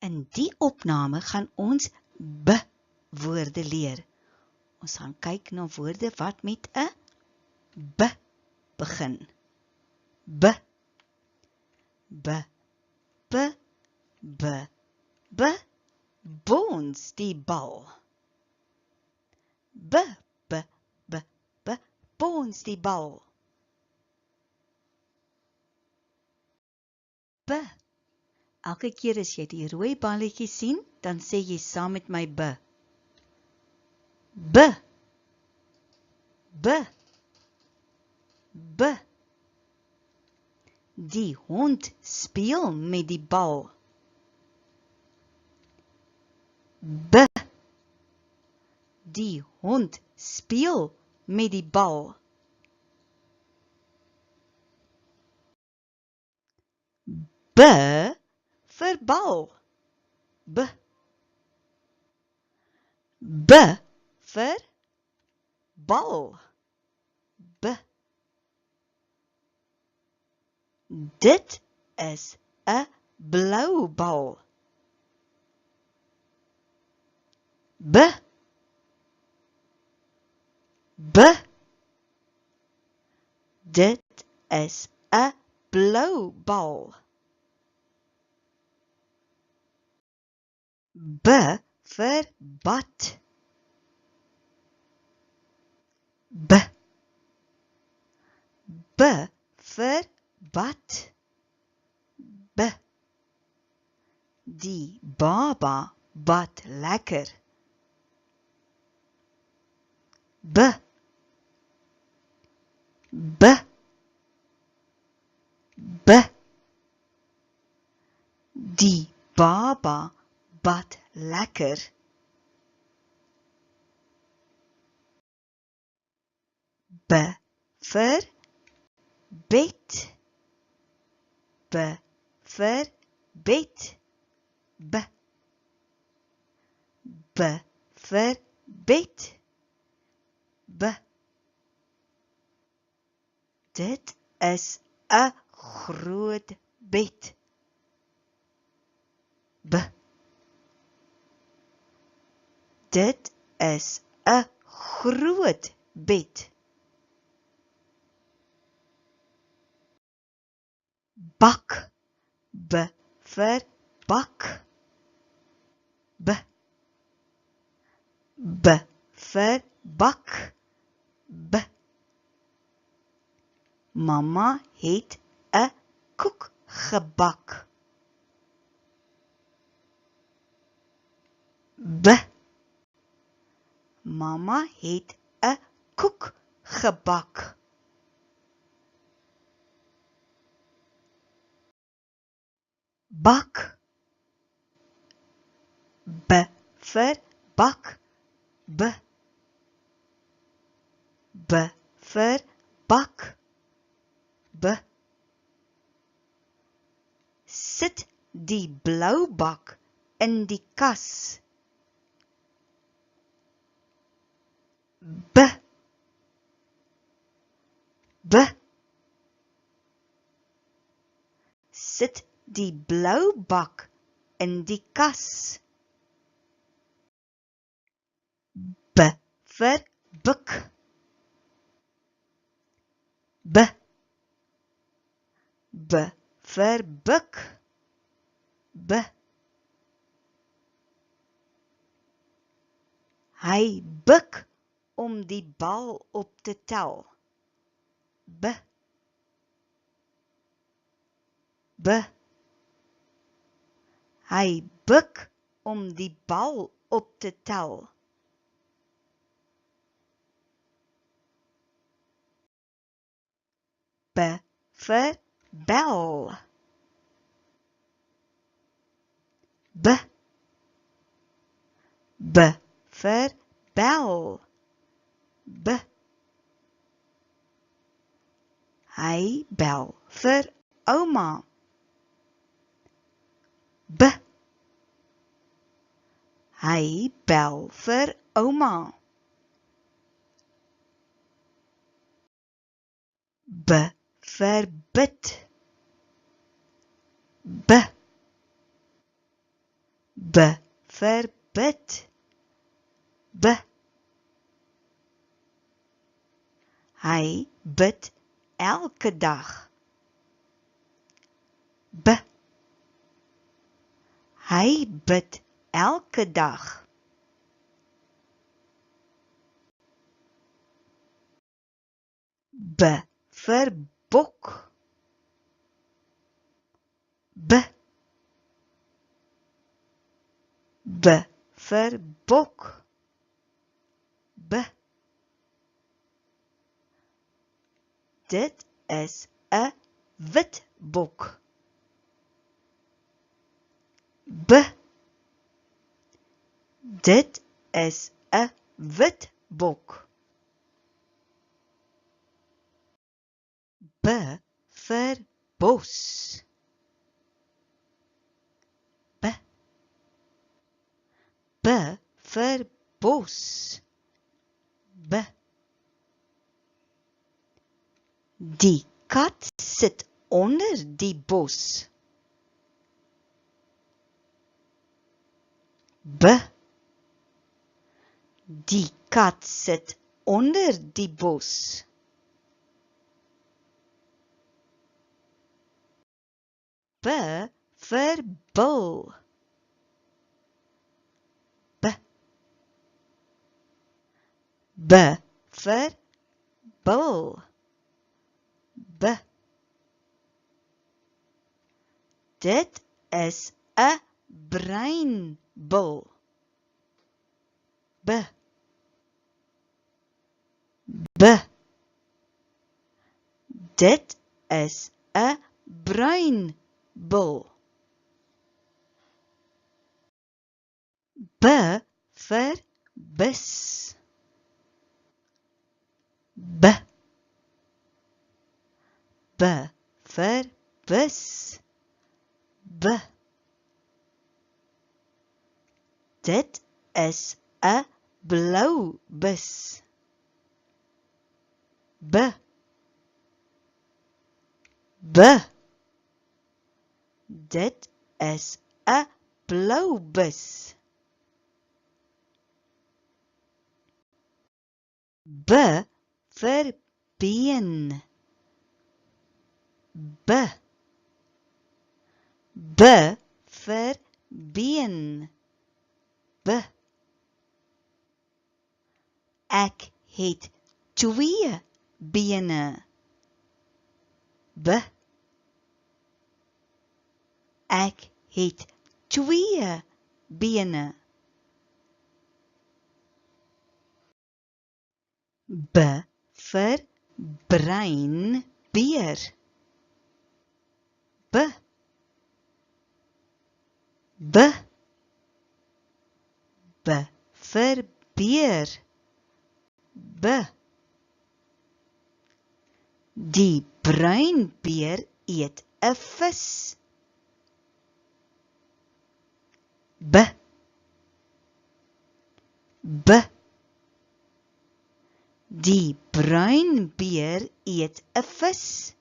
In die opname gaan ons b woorde leer. Ons gaan kyk na woorde wat met 'n b begin. B, b, b, b, b, bons die bal. B, b, b, b, bons die bal. B. Elke keer as jy die rooi balletjie sien, dan sê jy saam met my b. B, b, b. Die hond speel met die bal. B. Die hond speel met die bal. B vir bal. B. B vir bal. B. Dit is 'n blou bal. B. B. Dit is 'n blou bal. B vir bad. B. B vir bad. B. Die baba bad lekker. B. B. B. Die baba bad lekker. B vir bed. B vir bed. B. B vir bed. B. Dit is 'n groot bed. B. Dit is 'n groot bed. Bak. B vir bak. B. B vir bak. B. Mamma het 'n koek gebak. B. Mamma het 'n koek gebak. Bak. B vir bak. B. B vir bak. B. Sit die blou bak in die kas. B. B. Sit die blou bak in die kas. B vir buk. B. B vir buk. B. Hy buk om die bal op te tel. B. B. Hy buk om die bal op te tel. B vir bel. B. B vir bel. B. Hy bel vir ouma. B. Hy bel vir ouma. B vir bid. B. B vir bid. B. Hy bid elke dag. B. Hy bid elke dag. B vir bok. B. B vir bok. B. Dit is 'n wit bok. B. Dit is 'n wit bok. B vir bos. B. B vir bos. B. Die kat sit onder die bos. B. Die kat sit onder die bos. B vir bil. B. B vir bil. B. Dit is 'n breinbil. B. B. Dit is 'n bruinbil. B vir bus. B. B vir bus. B. Dit is 'n blou bus. B. B. Dit is 'n blou bus. B vir been. B. B vir been. B. Ek het 2 bene. B. Ek het 2 bene. B vir breinbeer. B. B. B vir beer. B. Die bruinbeer eet 'n vis. B. B. Die bruinbeer eet 'n vis.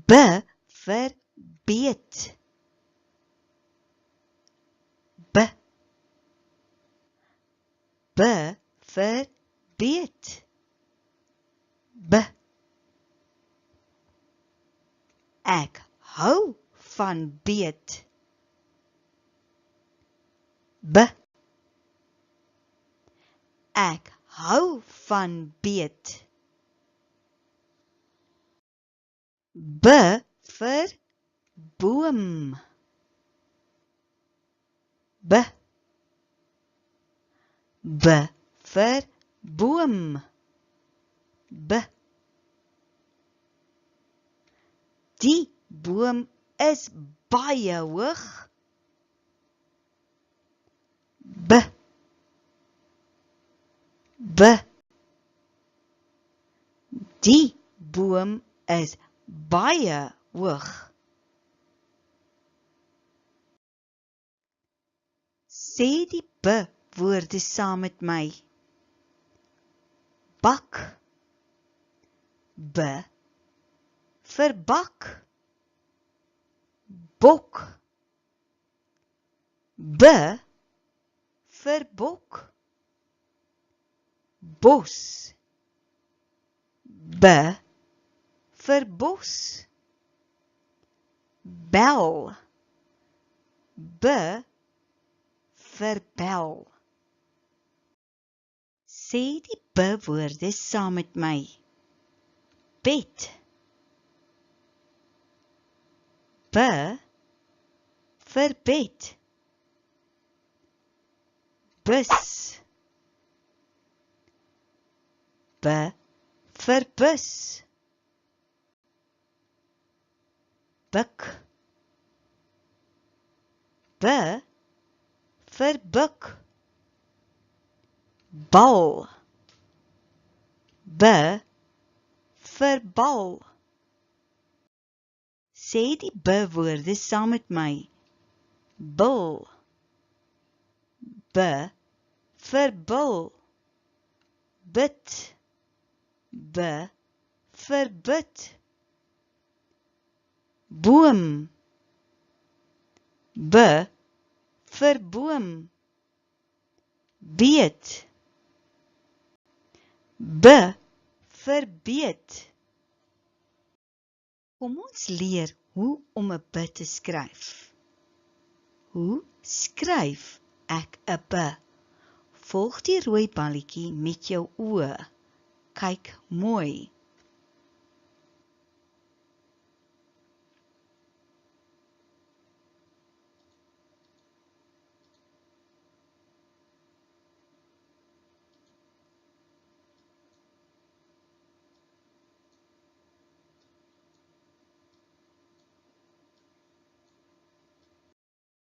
B vir beet. B. B vir beet. B. Ek hou van beet. B. Ek hou van beet. B vir boom. B. B vir boom. B. Die boom is baie hoog. B. B. Die boom is baie hoog. Sê die B-woorde saam met my. Bak. B vir bak. bok. B vir bok. Bos. B vir bos. Bel. B vir bel. Sê die B-woorde saam met my. Bed. B vir bed. Bus. B vir bus. Buk. B vir buk. Bal. B vir bal. Sê die B-woorde saam met my. Bil. B vir bil. Bid. B vir bid. Boom. B vir boom. Beet. B vir beet. Kom ons leer hoe om 'n B te skryf. Hoe skryf ek 'n B? Volg die rooi balletjie met jou oë. Kyk mooi.